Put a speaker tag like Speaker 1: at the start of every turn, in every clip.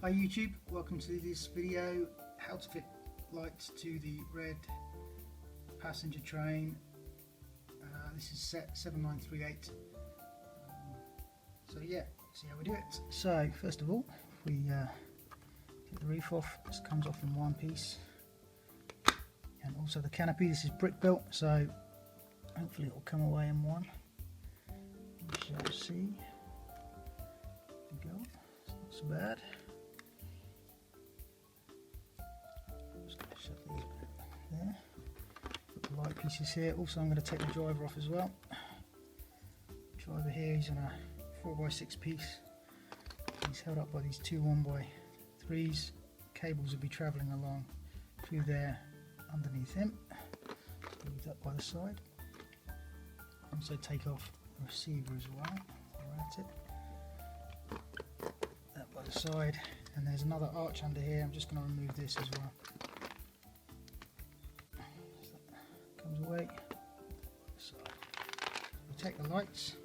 Speaker 1: Hi YouTube, welcome to this video, how to fit lights to the red passenger train. This is set 7938. So yeah, let's see how we do it. So first of all, if we get the roof off, this comes off in one piece. And also the canopy, this is brick built, so hopefully it will come away in one. We shall see. There we go, it's not so bad. Just going to shut these there. Put the light pieces here. Also I'm going to take the driver off as well. Driver here, he's on a 4x6 piece. He's held up by these two 1x3s. Cables will be travelling along through there underneath him. Leave that by the side. Also take off the receiver as well. We're at it. That by the side. And there's another arch under here. I'm just going to remove this as well. So that comes away. So we'll take the lights.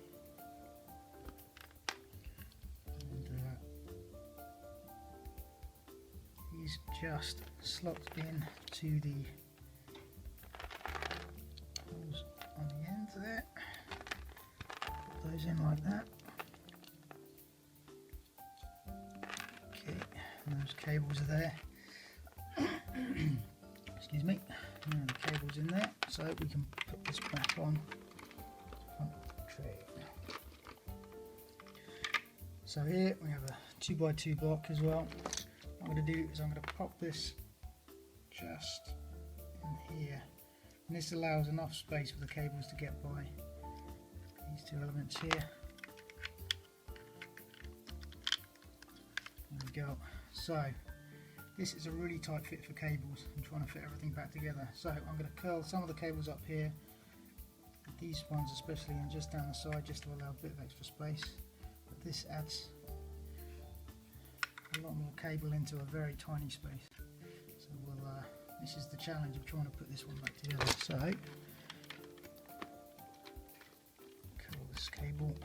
Speaker 1: He's just slot in to the holes on the end there. Put those in like that. Okay, and those cables are there. Excuse me. And the cable's in there, so we can put this back on the front tray. So here we have a 2x2 block as well. What I'm going to do is I'm going to pop this just in here, and this allows enough space for the cables to get by these two elements here. There we go. So this is a really tight fit for cables. I'm trying to fit everything back together. So I'm going to curl some of the cables up here, these ones especially, and just down the side, just to allow a bit of extra space. But this adds a lot more cable into a very tiny space. So we'll, this is the challenge of trying to put this one back together. So curl this cable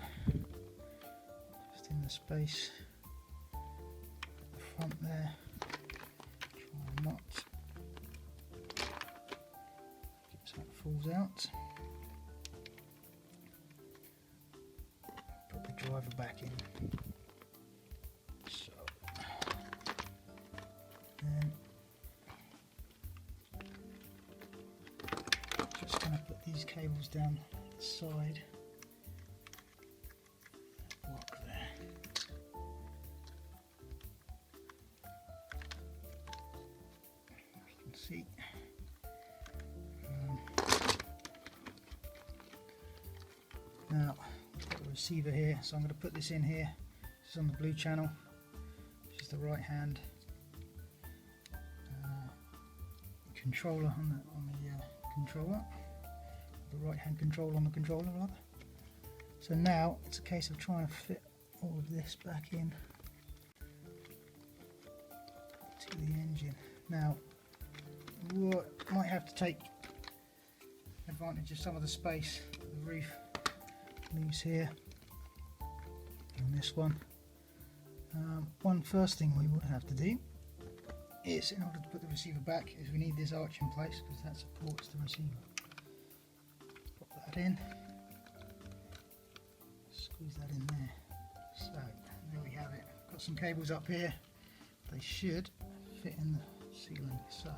Speaker 1: just in the space at the front there. Try and not so it falls out. Put the driver back in. Just going to put these cables down the side, that block there. You can see. Now I've got the receiver here, so I'm going to put this in here. This is on the blue channel, which is the right hand controller on the controller, the right hand control on the controller rather. So now it's a case of trying to fit all of this back in to the engine. Now we might have to take advantage of some of the space that the roof leaves here on this one. One first thing we would have to do is, in order to put the receiver back, is we need this arch in place because that supports the receiver. Pop that in, squeeze that in there. So there we have it. Got some cables up here, they should fit in the ceiling. So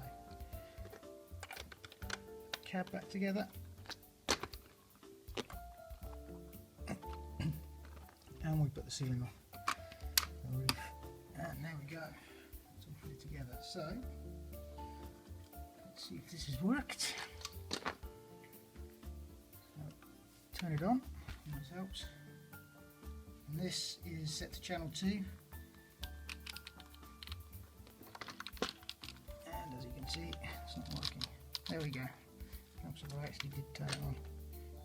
Speaker 1: cab back together, and we put the ceiling on the roof, and there we go. Together. So let's see if this has worked. So, turn it on, this helps. And this is set to channel 2, and as you can see, it's not working. There we go. Helps if I actually did turn it on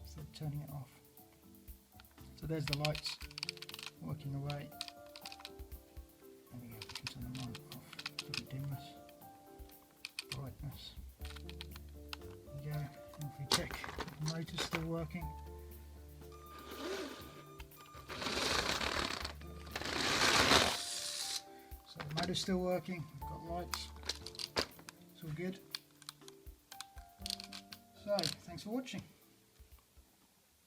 Speaker 1: instead of turning it off. So there's the lights working away. There we go. We can turn them on. Dimness, brightness. There we go. And if we check the motor's still working. So the Motor's still working, we've got lights, it's all good. So, thanks for watching.